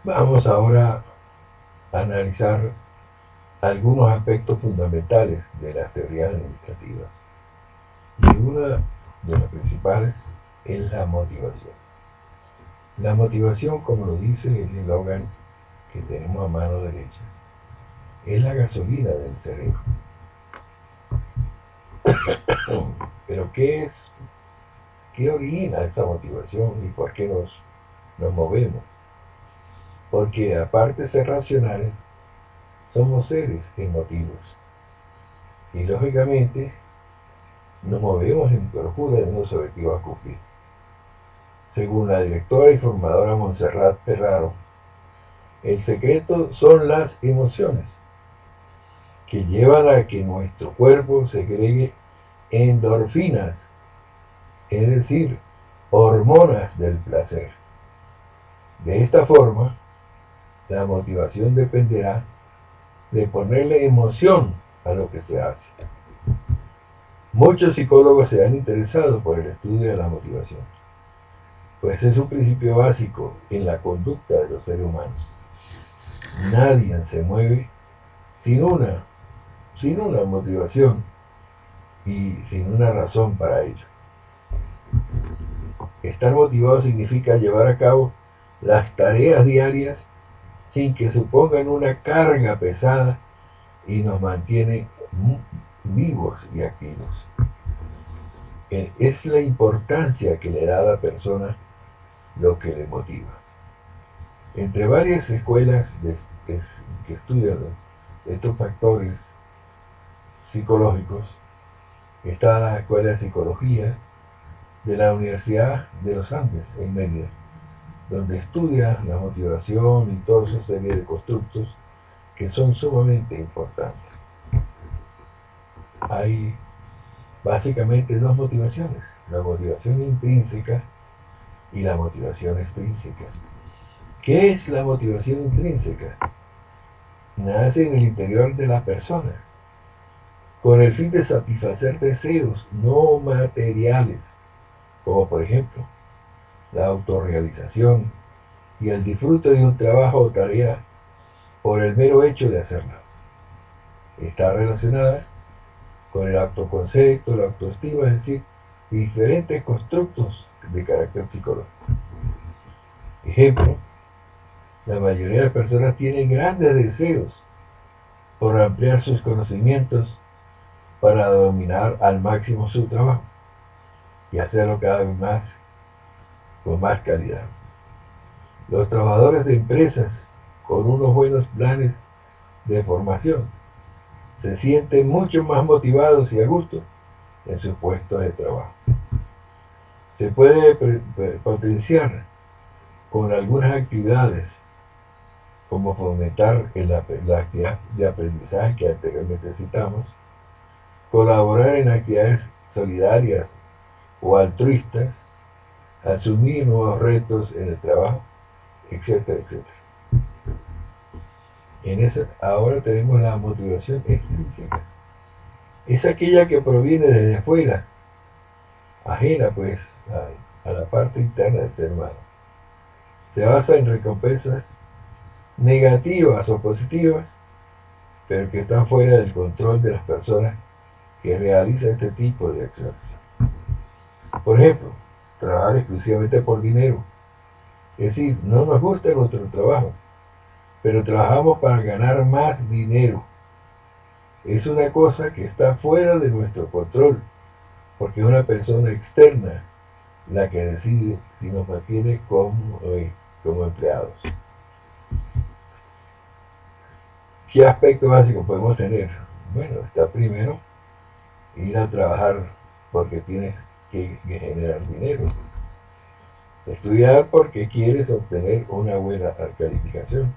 Vamos ahora a analizar algunos aspectos fundamentales de las teorías administrativas. Y una de las principales es la motivación. La motivación, como lo dice el eslogan que tenemos a mano derecha, es la gasolina del cerebro. Pero ¿qué origina esa motivación y por qué nos movemos? Porque aparte de ser racionales, somos seres emotivos. Y lógicamente nos movemos en procura de unos objetivos a cumplir. Según la directora y formadora Montserrat Ferraro, el secreto son las emociones, que llevan a que nuestro cuerpo segregue endorfinas, es decir, hormonas del placer. De esta forma, la motivación dependerá de ponerle emoción a lo que se hace. Muchos psicólogos se han interesado por el estudio de la motivación, pues es un principio básico en la conducta de los seres humanos. Nadie se mueve sin una motivación y sin una razón para ello. Estar motivado significa llevar a cabo las tareas diarias sin que supongan una carga pesada y nos mantiene vivos y activos. Es la importancia que le da a la persona lo que le motiva. Entre varias escuelas que estudian estos factores psicológicos está la Escuela de Psicología de la Universidad de los Andes en Mérida, donde estudia la motivación y toda esa serie de constructos que son sumamente importantes. Hay básicamente dos motivaciones, la motivación intrínseca y la motivación extrínseca. ¿Qué es la motivación intrínseca? Nace en el interior de la persona, con el fin de satisfacer deseos no materiales, como por ejemplo la autorrealización y el disfrute de un trabajo o tarea por el mero hecho de hacerlo. Está relacionada con el autoconcepto, la autoestima, es decir, diferentes constructos de carácter psicológico. Ejemplo, la mayoría de las personas tienen grandes deseos por ampliar sus conocimientos para dominar al máximo su trabajo y hacerlo cada vez más con más calidad. Los trabajadores de empresas con unos buenos planes de formación se sienten mucho más motivados y a gusto en sus puestos de trabajo. Se puede potenciar con algunas actividades como fomentar la actividad de aprendizaje que anteriormente citamos, colaborar en actividades solidarias o altruistas, asumir nuevos retos en el trabajo, etcétera, etcétera. Ahora tenemos la motivación extrínseca. Es aquella que proviene desde afuera, ajena pues a la parte interna del ser humano. Se basa en recompensas negativas o positivas, pero que están fuera del control de las personas que realizan este tipo de acciones. Por ejemplo, trabajar exclusivamente por dinero. Es decir, no nos gusta nuestro trabajo, pero trabajamos para ganar más dinero. Es una cosa que está fuera de nuestro control, porque es una persona externa la que decide si nos mantiene como empleados. ¿Qué aspecto básico podemos tener? Bueno, está primero ir a trabajar porque tienes que generar dinero. Estudiar porque quieres obtener una buena calificación.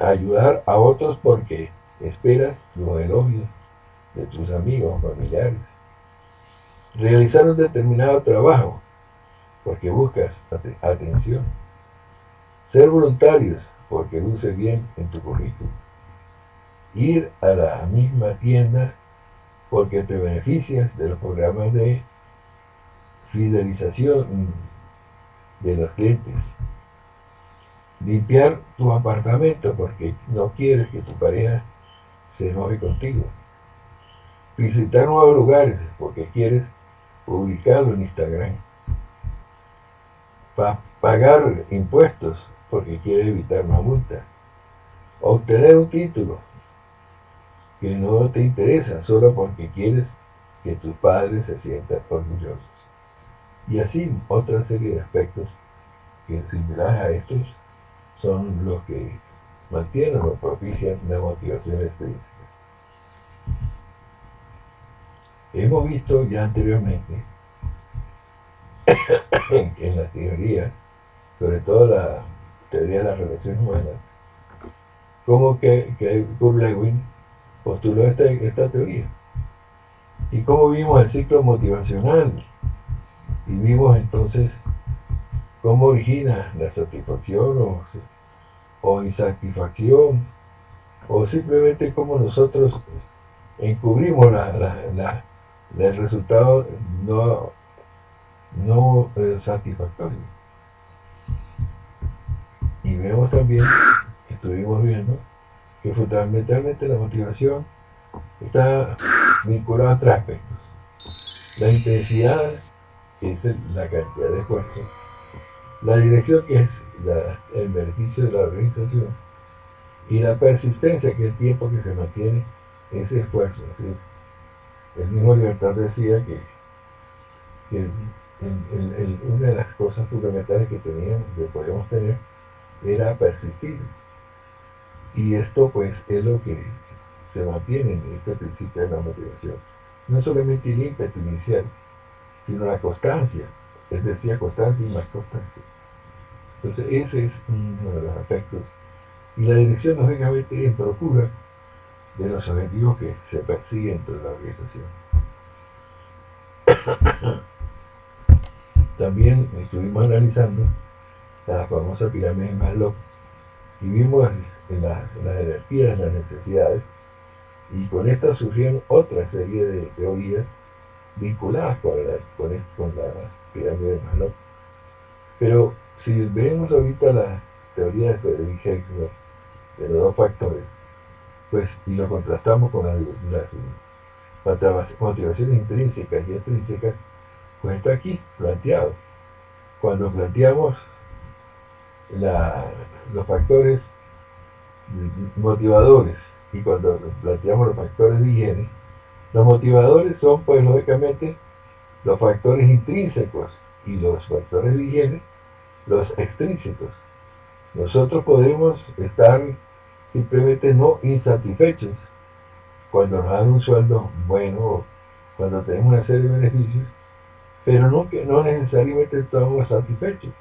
Ayudar a otros porque esperas los elogios de tus amigos o familiares. Realizar un determinado trabajo porque buscas atención. Ser voluntarios porque luce bien en tu currículum. Ir a la misma tienda porque te beneficias de los programas de fidelización de los clientes. limpiar tu apartamento porque no quieres que tu pareja se enoje contigo, visitar nuevos lugares porque quieres publicarlo en Instagram, pagar impuestos porque quieres evitar una multa, obtener un título que no te interesa solo porque quieres que tus padres se sientan orgullosos. Y así otra serie de aspectos que similares a estos son los que mantienen o propician la motivación extrínseca. Hemos visto ya anteriormente que en las teorías, sobre todo la teoría de las relaciones humanas, como que Kurt Lewin postuló esta teoría. Y cómo vimos el ciclo motivacional. Y vimos entonces cómo origina la satisfacción o insatisfacción, o simplemente cómo nosotros encubrimos el resultado no satisfactorio. Y vemos también, estuvimos viendo, que fundamentalmente la motivación está vinculada a tres aspectos. La intensidad, que es la cantidad de esfuerzo. La dirección, que es el beneficio de la organización. Y la persistencia, que es el tiempo que se mantiene ese esfuerzo. Es decir, el mismo Libertad decía que una de las cosas fundamentales que podíamos tener, era persistir. Y esto pues es lo que se mantiene en este principio de la motivación. No solamente el ímpetu inicial, sino la constancia. Él decía constancia y más constancia. Entonces ese es uno de los aspectos. Y la dirección, lógicamente, en procura de los objetivos que se persiguen dentro de la organización. También estuvimos analizando la famosa pirámide de Maslow y vimos en la jerarquía de las necesidades, y con esta surgieron otra serie de teorías vinculadas con la pirámide de Maslow. Pero si vemos ahorita la teoría de Friedrich Hegel de los dos factores, pues, y lo contrastamos con las motivaciones intrínsecas y extrínsecas, pues está aquí planteado. Cuando planteamos los factores motivadores y cuando planteamos los factores de higiene, los motivadores son, pues, lógicamente, los factores intrínsecos, y los factores de higiene, los extrínsecos. Nosotros podemos estar simplemente no insatisfechos cuando nos dan un sueldo bueno, cuando tenemos una serie de beneficios, pero no necesariamente estamos satisfechos,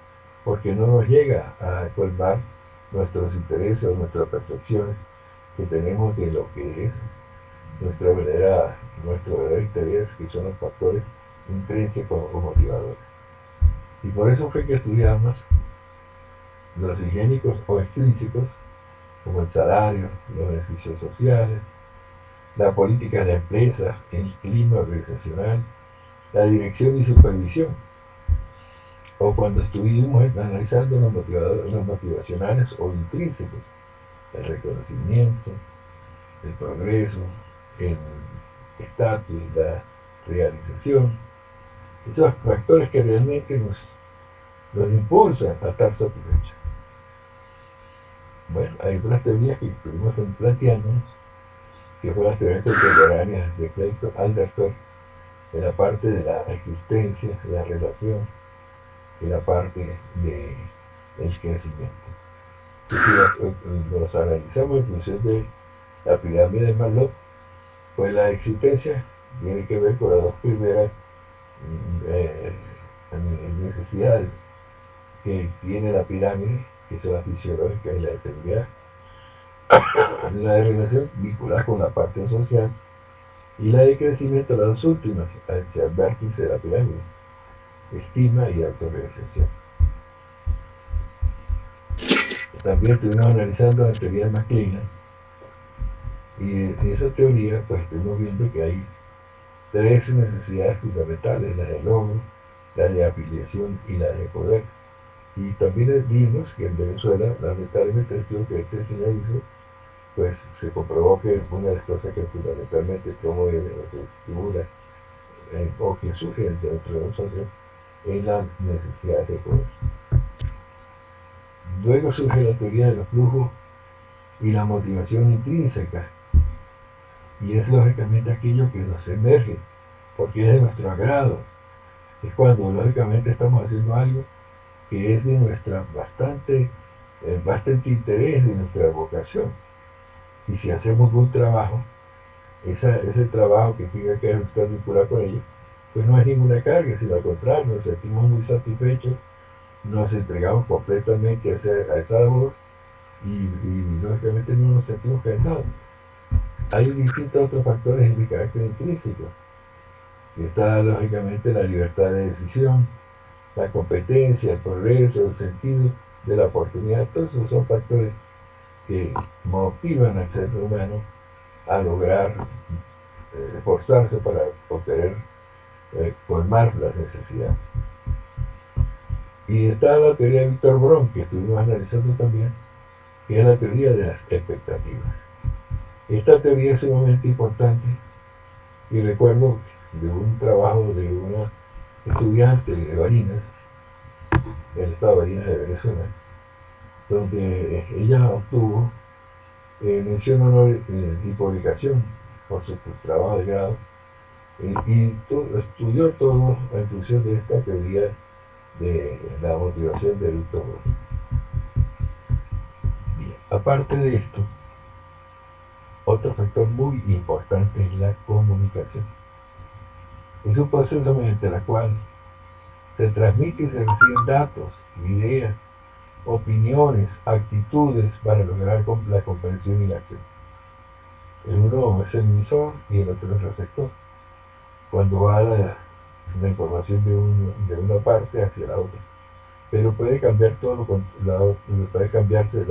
porque no nos llega a colmar nuestros intereses o nuestras percepciones que tenemos de lo que es nuestro verdadero interés, que son los factores intrínsecos o motivadores. Y por eso fue que estudiamos los higiénicos o extrínsecos, como el salario, los beneficios sociales, la política de la empresa, el clima organizacional, la dirección y supervisión. O cuando estuvimos analizando los motivacionales o intrínsecos, el reconocimiento, el progreso, el estatus, la realización, esos factores que realmente nos impulsan a estar satisfechos. Bueno, hay otras teorías que estuvimos planteándonos, que fueron las teorías contemporáneas de Clayton Alderfer, de la parte de la existencia, la relación, y la parte del crecimiento. Y si los analizamos en función de la pirámide de Maslow, pues la existencia tiene que ver con las dos primeras necesidades que tiene la pirámide, que son la fisiológica y la de seguridad, la de relación vinculada con la parte social, y la de crecimiento, las dos últimas, hacia el vértice de la pirámide, estima y autorrealización. También estuvimos analizando la teoría de McClellan, y en esa teoría pues estuvimos viendo que hay tres necesidades fundamentales: la de logro, la de afiliación y la de poder. Y también vimos que en Venezuela, lamentablemente, el estudio que este señor hizo, pues se comprobó que una de las cosas que fundamentalmente promueve o se estimula o que surge dentro de nosotros es la necesidad de poder. Luego surge la teoría de los flujos y la motivación intrínseca, y es lógicamente aquello que nos emerge porque es de nuestro agrado. Es cuando lógicamente estamos haciendo algo que es de nuestra bastante interés, de nuestra vocación. Y si hacemos un trabajo, ese trabajo que tenga que estar vinculado con ello, pues no es ninguna carga, sino al contrario, nos sentimos muy satisfechos, nos entregamos completamente a esa labor y lógicamente no nos sentimos cansados. Hay distintos otros factores de carácter intrínseco. Está lógicamente la libertad de decisión, la competencia, el progreso, el sentido de la oportunidad. Todos esos son factores que motivan al ser humano a lograr esforzarse para obtener, colmar las necesidades. Y está la teoría de Víctor Bron, que estuvimos analizando también, que es la teoría de las expectativas. Esta teoría es sumamente importante y recuerdo de un trabajo de una estudiante de Barinas, del estado de Barinas de Venezuela, donde ella obtuvo mención, honor y publicación por su trabajo de grado y estudió todo en función de esta teoría de la motivación de Víctor Bron. Bien, aparte de esto, otro factor muy importante es la comunicación. Es un proceso mediante el cual se transmite y se reciben datos, ideas, opiniones, actitudes para lograr la comprensión y la acción. El uno es el emisor y el otro es el receptor. Cuando va la información de una parte hacia la otra. Pero puede cambiar todo puede cambiarse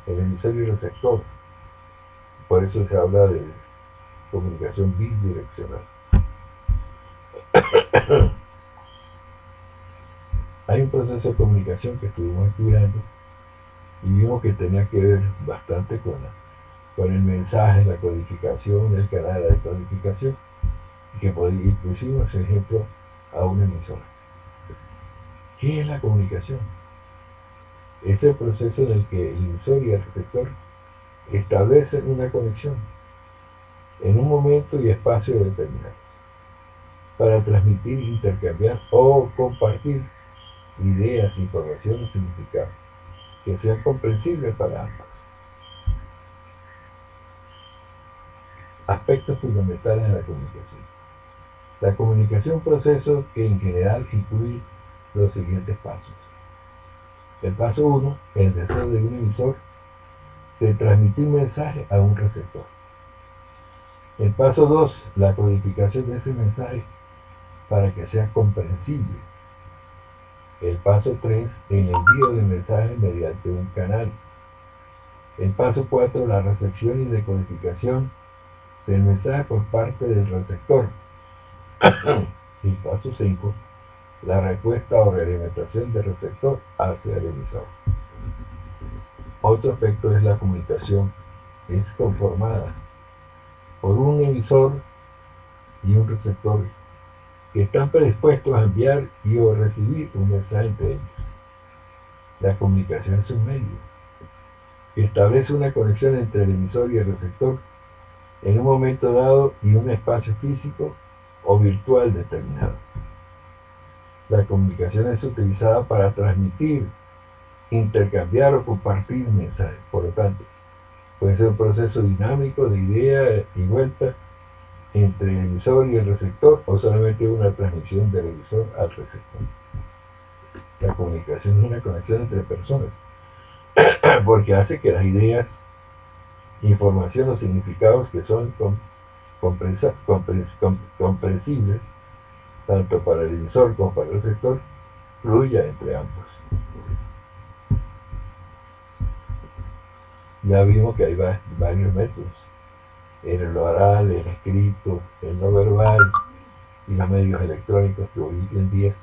el emisor y el receptor. Por eso se habla de comunicación bidireccional. Hay un proceso de comunicación que estuvimos estudiando y vimos que tenía que ver bastante con el mensaje, la codificación, el canal de codificación, y que pusimos ejemplo a una emisora. ¿Qué es la comunicación? Es el proceso en el que el emisor y el receptor establecen una conexión en un momento y espacio determinado para transmitir, intercambiar o compartir ideas, información o significados que sean comprensibles para ambos. Aspectos fundamentales de la comunicación. La comunicación es un proceso que en general incluye los siguientes pasos. El paso 1, el deseo de un emisor de transmitir un mensaje a un receptor. El paso 2, la codificación de ese mensaje para que sea comprensible. El paso 3, el envío de mensajes mediante un canal. El paso 4, la recepción y decodificación del mensaje por parte del receptor. Y paso 5, la respuesta o realimentación del receptor hacia el emisor. Otro aspecto es la comunicación. Es conformada por un emisor y un receptor que están predispuestos a enviar y o recibir un mensaje entre ellos. La comunicación es un medio que establece una conexión entre el emisor y el receptor en un momento dado y un espacio físico o virtual determinado. La comunicación es utilizada para transmitir, intercambiar o compartir mensajes. Por lo tanto, puede ser un proceso dinámico de ida y vuelta entre el emisor y el receptor o solamente una transmisión del emisor al receptor. La comunicación es una conexión entre personas porque hace que las ideas, información o significados que son comprensibles tanto para el emisor como para el receptor fluya entre ambos. Ya vimos que hay varios métodos: el oral, el escrito, el no verbal y los medios electrónicos que hoy en día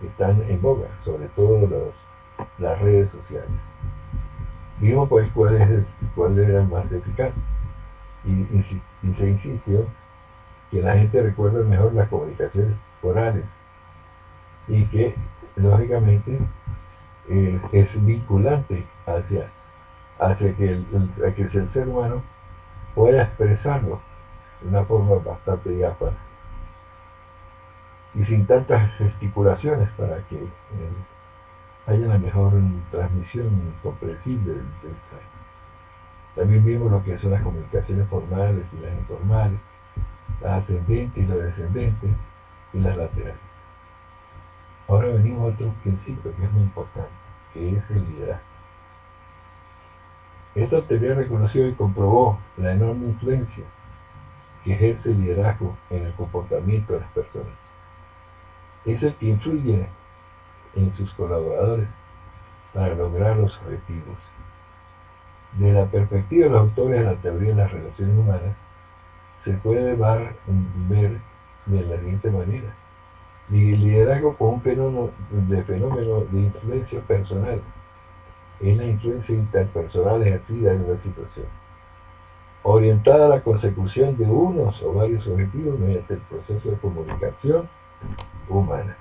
están en boga, sobre todo las redes sociales. Vimos pues cuál era el más eficaz y se insistió que la gente recuerda mejor las comunicaciones orales y que lógicamente es vinculante hacia que el ser humano pueda expresarlo de una forma bastante diáfana y sin tantas gesticulaciones para que haya la mejor transmisión comprensible del mensaje. También vimos lo que son las comunicaciones formales y las informales, las ascendentes y las descendentes y las laterales. Ahora venimos a otro principio que es muy importante, que es el liderazgo. Esta teoría reconoció y comprobó la enorme influencia que ejerce el liderazgo en el comportamiento de las personas. Es el que influye en sus colaboradores para lograr los objetivos. De la perspectiva de los autores de la teoría de las relaciones humanas, se puede ver de la siguiente manera. El liderazgo como un fenómeno de influencia personal es la influencia interpersonal ejercida en una situación, orientada a la consecución de unos o varios objetivos mediante el proceso de comunicación humana,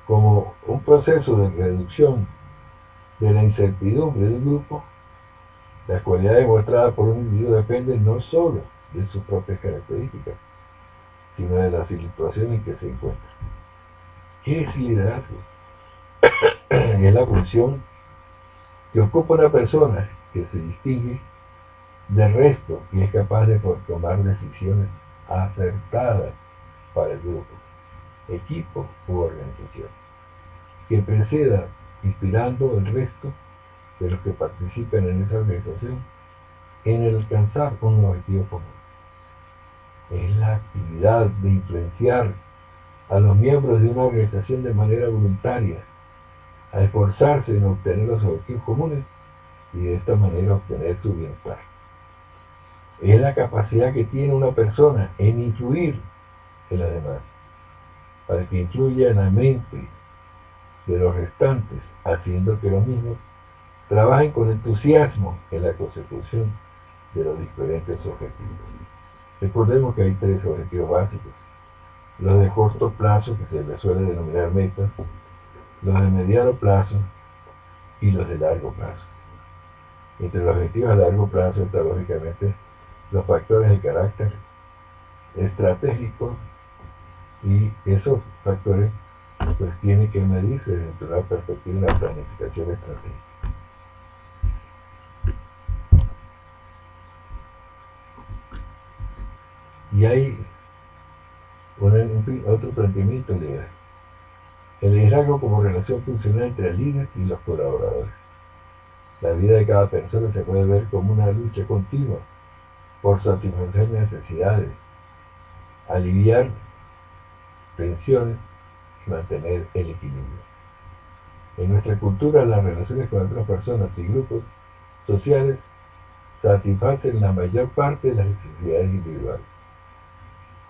como un proceso de reducción de la incertidumbre de un grupo. Las cualidades mostradas por un individuo dependen no solo de sus propias características, sino de la situación en que se encuentra. ¿Qué es liderazgo? Es la función que ocupa una persona que se distingue del resto y es capaz de tomar decisiones acertadas para el grupo, equipo u organización, que preceda inspirando el resto de los que participen en esa organización en el alcanzar un objetivo común. Es la actividad de influenciar a los miembros de una organización de manera voluntaria a esforzarse en obtener los objetivos comunes y de esta manera obtener su bienestar. Es la capacidad que tiene una persona en influir en las demás, para que influya en la mente de los restantes, haciendo que los mismos trabajen con entusiasmo en la consecución de los diferentes objetivos. Recordemos que hay tres objetivos básicos: los de corto plazo, que se les suele denominar metas, los de mediano plazo y los de largo plazo. Entre los objetivos a largo plazo están lógicamente los factores de carácter estratégico, y esos factores pues tienen que medirse dentro de la perspectiva de la planificación estratégica. Y hay otro planteamiento del liderazgo. El liderazgo como relación funcional entre el líder y los colaboradores. La vida de cada persona se puede ver como una lucha continua por satisfacer necesidades, aliviar tensiones y mantener el equilibrio. En nuestra cultura, las relaciones con otras personas y grupos sociales satisfacen la mayor parte de las necesidades individuales.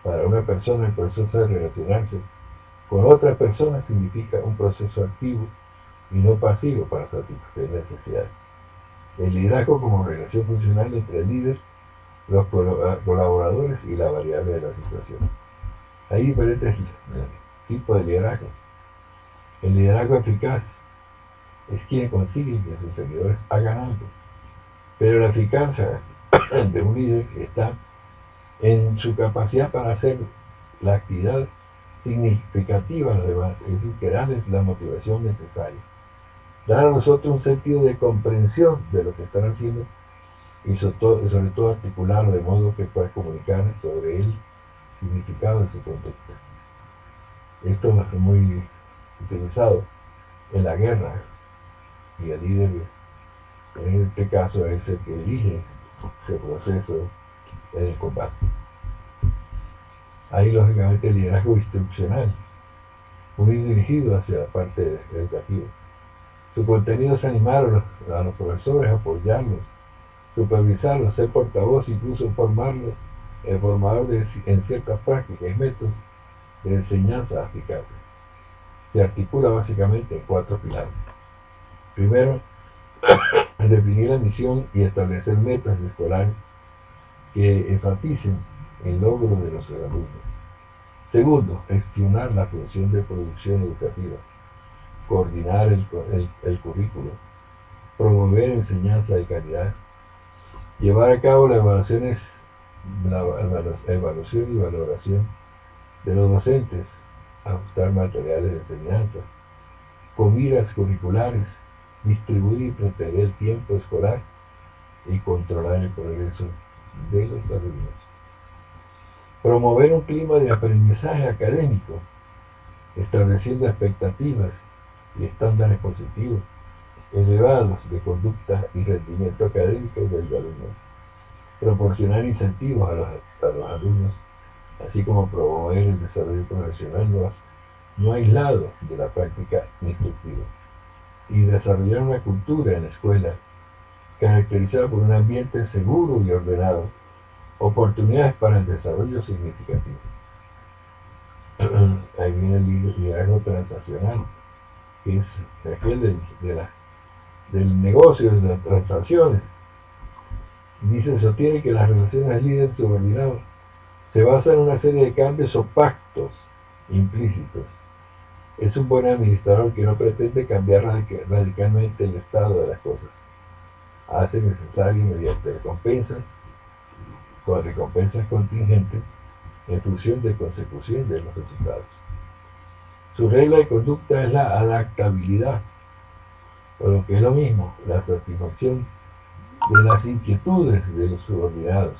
Para una persona, el proceso de relacionarse con otras personas significa un proceso activo y no pasivo para satisfacer necesidades. El liderazgo como relación funcional entre el líder, los colaboradores y la variable de la situación. Hay diferentes tipos de liderazgo. El liderazgo eficaz es quien consigue que sus seguidores hagan algo, pero la eficacia de un líder está en su capacidad para hacer la actividad significativa a los demás, es decir, que darles la motivación necesaria, dar a nosotros un sentido de comprensión de lo que están haciendo y sobre todo articularlo de modo que pueda comunicar sobre el significado de su conducta. Esto es muy utilizado en la guerra, y el líder en este caso es el que dirige ese proceso en el combate. Hay lógicamente el liderazgo instruccional, muy dirigido hacia la parte educativa. Su contenido es animar a los profesores, apoyarlos, supervisarlos, ser portavoz, incluso formarlos, el formador en ciertas prácticas y métodos de enseñanza eficaces. Se articula básicamente en 4 pilares. Primero, definir la misión y establecer metas escolares que enfaticen el logro de los alumnos. Segundo, gestionar la función de producción educativa, coordinar el currículo, promover enseñanza de calidad, llevar a cabo la evaluación y valoración de los docentes, ajustar materiales de enseñanza, con miras curriculares, distribuir y proteger el tiempo escolar y controlar el progreso de los alumnos. Promover un clima de aprendizaje académico, estableciendo expectativas y estándares positivos, elevados de conducta y rendimiento académico del alumno. Proporcionar incentivos a los alumnos, así como promover el desarrollo profesional no aislado de la práctica instructiva. Y desarrollar una cultura en la escuela caracterizada por un ambiente seguro y ordenado, oportunidades para el desarrollo significativo. Ahí viene el liderazgo transaccional, que es aquel del negocio, de las transacciones. Dice, sostiene que las relaciones líder-subordinado se basan en una serie de cambios o pactos implícitos. Es un buen administrador que no pretende cambiar radicalmente el estado de las cosas. Hace necesario mediante recompensas contingentes en función de consecución de los resultados. Su regla de conducta es la adaptabilidad, o lo que es lo mismo, la satisfacción de las inquietudes de los subordinados,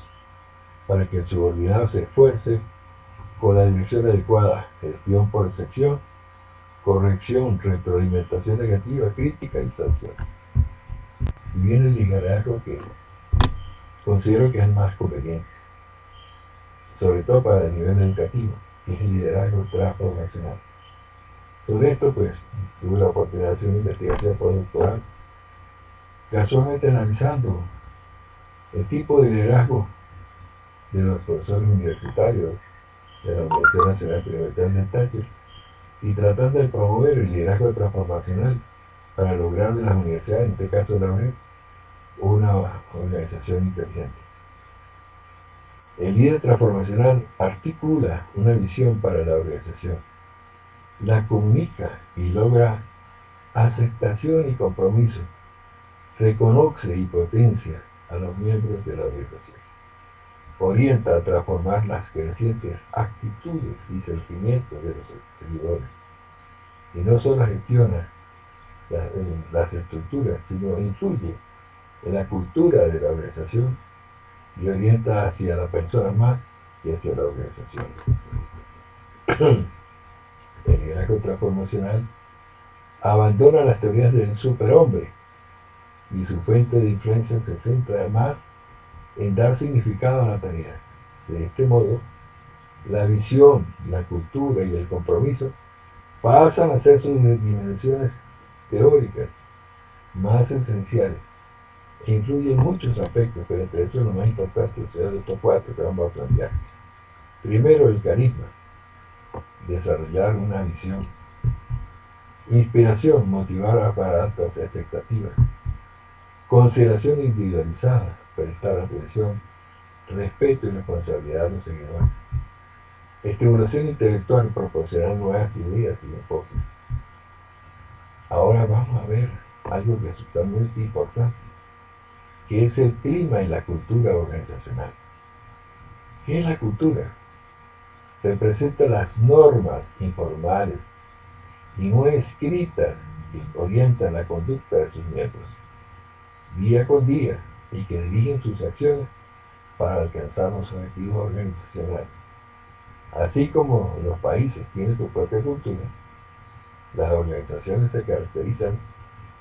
para que el subordinado se esfuerce con la dirección adecuada, gestión por excepción, corrección, retroalimentación negativa, crítica y sanciones. Y viene el liderazgo que considero que es el más conveniente, sobre todo para el nivel educativo, que es el liderazgo transformacional. Sobre esto, pues, tuve la oportunidad de hacer una investigación postdoctoral, casualmente analizando el tipo de liderazgo de los profesores universitarios de la Universidad Nacional Experimental de Táchira y tratando de promover el liderazgo transformacional para lograr de las universidades, en este caso la UNED, una organización inteligente. El líder transformacional articula una visión para la organización, la comunica y logra aceptación y compromiso, reconoce y potencia a los miembros de la organización, orienta a transformar las crecientes actitudes y sentimientos de los seguidores, y no solo gestiona las estructuras, sino influye en la cultura de la organización y orienta hacia la persona más que hacia la organización. El liderazgo transformacional abandona las teorías del superhombre y su fuente de influencia se centra más en dar significado a la tarea. De este modo, la visión, la cultura y el compromiso pasan a ser sus dimensiones teóricas más esenciales e influyen muchos aspectos, pero entre esos lo más importante son estos cuatro que vamos a plantear. Primero, el carisma, desarrollar una visión. Inspiración, motivar para altas expectativas. Consideración individualizada, prestar atención, respeto y responsabilidad a los seguidores. Estimulación intelectual, proporcionar nuevas ideas y enfoques. Ahora vamos a ver algo que es totalmente importante, que es el clima y la cultura organizacional. ¿Qué es la cultura? Representa las normas informales y no escritas que orientan la conducta de sus miembros, día con día, y que dirigen sus acciones para alcanzar los objetivos organizacionales. Así como los países tienen su propia cultura, las organizaciones se caracterizan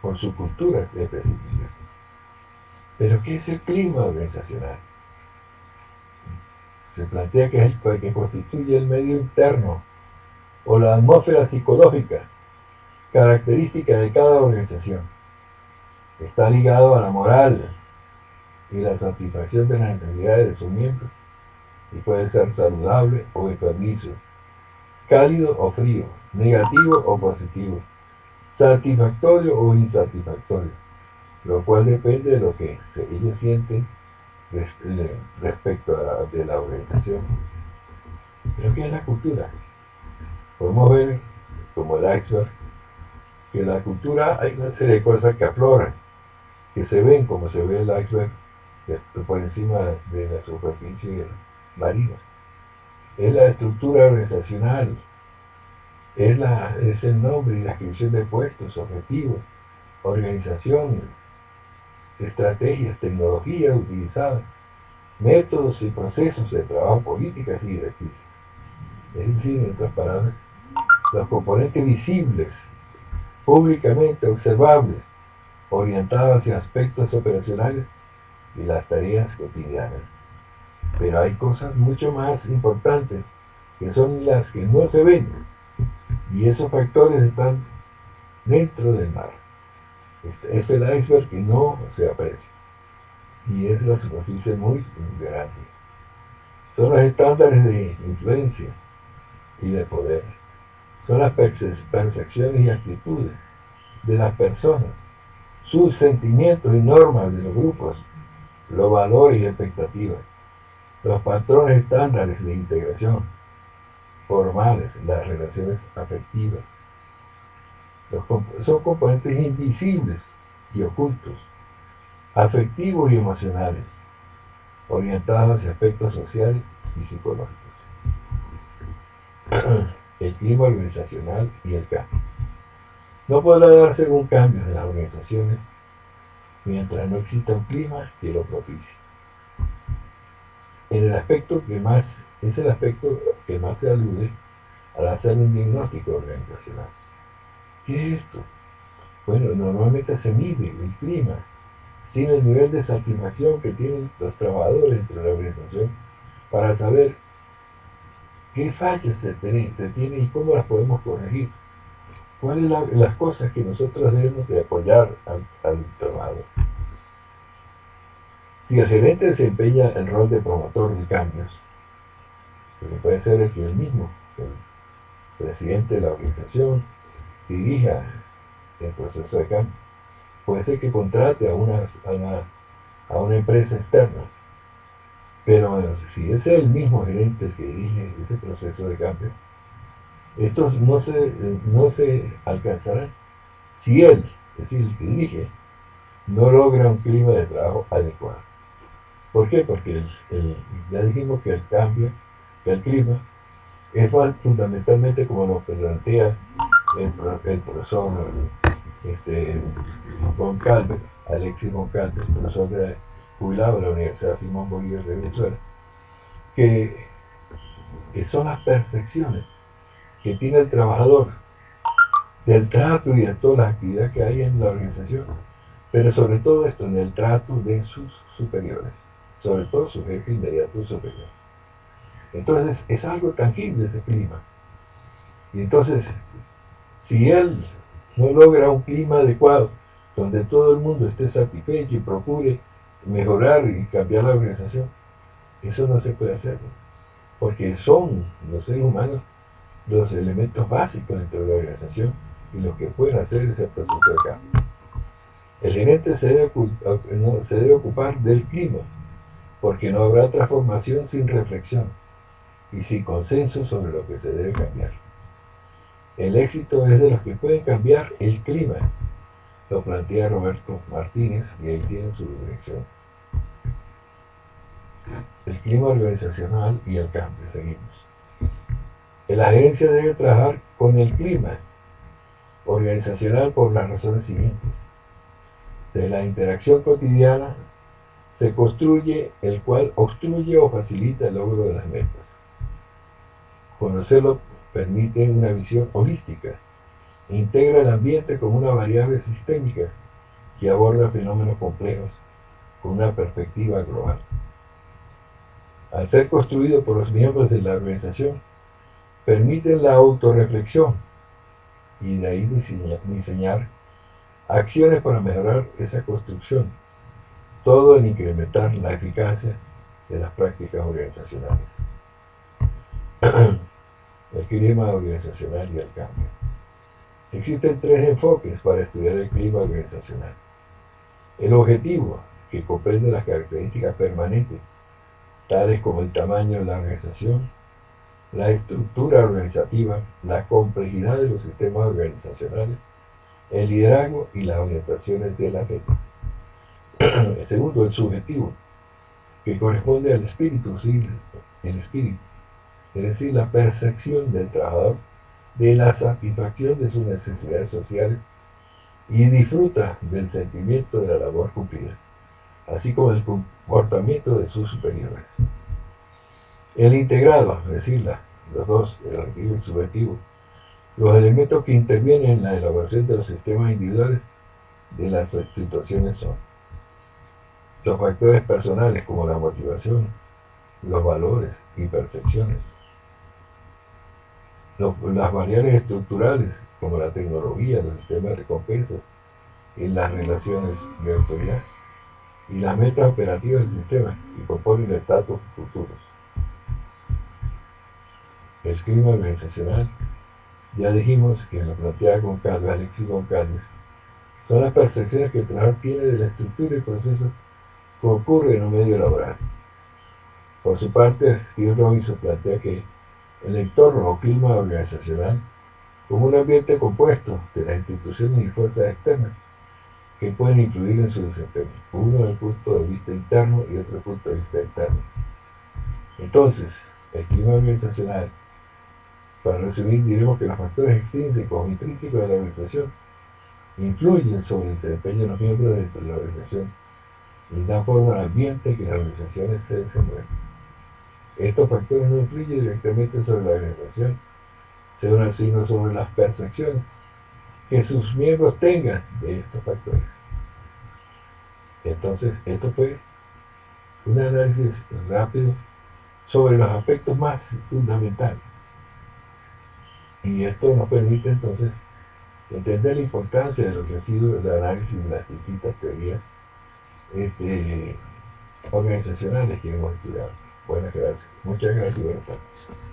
por sus culturas específicas. Pero ¿qué es el clima organizacional? Se plantea que es el que constituye el medio interno o la atmósfera psicológica característica de cada organización. Está ligado a la moral y la satisfacción de las necesidades de sus miembros y puede ser saludable o enfermizo, cálido o frío, negativo o positivo, satisfactorio o insatisfactorio, lo cual depende de lo que ellos sienten respecto de la organización. Pero ¿qué es la cultura? Podemos ver, como el iceberg, que en la cultura hay una serie de cosas que afloran, que se ven como se ve el iceberg por encima de la superficie marina. Es la estructura organizacional, es el nombre y la descripción de puestos, objetivos, organizaciones, estrategias, tecnologías utilizadas, métodos y procesos de trabajo, políticas y directrices. Es decir, en otras palabras, los componentes visibles, públicamente observables, orientados hacia aspectos operacionales y las tareas cotidianas. Pero hay cosas mucho más importantes que son las que no se ven, y esos factores están dentro del mar. Es el iceberg que no se aprecia, y es la superficie muy grande. Son los estándares de influencia y de poder. Son las percepciones y actitudes de las personas, sus sentimientos y normas de los grupos, los valores y expectativas, los patrones estándares de integración formales, las relaciones afectivas. Son componentes invisibles y ocultos, afectivos y emocionales, orientados hacia aspectos sociales y psicológicos. El clima organizacional y el cambio. No podrá darse un cambio en las organizaciones mientras no exista un clima que lo propicie. Es el aspecto que más se alude al hacer un diagnóstico organizacional. ¿Qué es esto? Bueno, normalmente se mide el clima sin el nivel de satisfacción que tienen los trabajadores dentro de la organización para saber qué fallas se tiene y cómo las podemos corregir. ¿Cuáles son las cosas que nosotros debemos de apoyar al trabajador? Si el gerente desempeña el rol de promotor de cambios, porque puede ser el que él mismo, el presidente de la organización, dirija el proceso de cambio. Puede ser que contrate a una empresa externa, pero si es el mismo gerente el que dirige ese proceso de cambio, estos no se alcanzarán si él, es decir, el que dirige, no logra un clima de trabajo adecuado. ¿Por qué? Porque ya dijimos que el clima es fundamentalmente como lo plantea el profesor Goncalves, Alexis Goncalves, profesor jubilado de la Universidad Simón Bolívar de Venezuela, que son las percepciones que tiene el trabajador del trato y de todas las actividades que hay en la organización, pero sobre todo esto en el trato de sus superiores, sobre todo su jefe inmediato superior. Entonces es algo tangible ese clima. Y entonces, si él no logra un clima adecuado, donde todo el mundo esté satisfecho y procure mejorar y cambiar la organización, eso no se puede hacer, ¿no? Porque son los seres humanos los elementos básicos dentro de la organización y los que pueden hacer ese proceso de cambio. El gerente se debe ocupar del clima, porque no habrá transformación sin reflexión y sin consenso sobre lo que se debe cambiar. El éxito es de los que pueden cambiar el clima, lo plantea Roberto Martínez, y ahí tienen su dirección. El clima organizacional y el cambio, seguimos. La gerencia debe trabajar con el clima organizacional por las razones siguientes. De la interacción cotidiana se construye el cual obstruye o facilita el logro de las metas. Conocerlo permite una visión holística, integra el ambiente como una variable sistémica que aborda fenómenos complejos con una perspectiva global. Al ser construido por los miembros de la organización, permite la autorreflexión y de ahí diseñar acciones para mejorar esa construcción, todo en incrementar la eficacia de las prácticas organizacionales. El clima organizacional y el cambio. Existen tres enfoques para estudiar el clima organizacional. El objetivo, que comprende las características permanentes, tales como el tamaño de la organización, la estructura organizativa, la complejidad de los sistemas organizacionales, el liderazgo y las orientaciones de las metas. El segundo, el subjetivo, que corresponde al espíritu, sí, el espíritu, es decir, la percepción del trabajador de la satisfacción de sus necesidades sociales y disfruta del sentimiento de la labor cumplida, así como el comportamiento de sus superiores. El integrado, es decir, los dos, el objetivo y el subjetivo, los elementos que intervienen en la elaboración de los sistemas individuales de las situaciones son los factores personales como la motivación, los valores y percepciones, las variables estructurales como la tecnología, los sistemas de recompensas y las relaciones de autoridad, y las metas operativas del sistema que componen estatus futuros. El clima organizacional, ya dijimos que lo plantea Goncalves, Alexis Goncalves, son las percepciones que el trabajador tiene de la estructura y procesos que ocurren en un medio laboral. Por su parte, Steve Robinson plantea que el entorno o clima organizacional como un ambiente compuesto de las instituciones y fuerzas externas que pueden influir en su desempeño, uno desde el punto de vista interno y otro desde el punto de vista externo. Entonces, el clima organizacional, para resumir, diremos que los factores extrínsecos o intrínsecos de la organización influyen sobre el desempeño de los miembros dentro de la organización y dan forma al ambiente en que las organizaciones se desenvuelven. Estos factores no influyen directamente sobre la organización, sino sobre las percepciones que sus miembros tengan de estos factores. Entonces, esto fue un análisis rápido sobre los aspectos más fundamentales. Y esto nos permite entonces entender la importancia de lo que ha sido el análisis de las distintas teorías organizacionales que hemos estudiado. Buenas gracias. Muchas gracias y buenas tardes.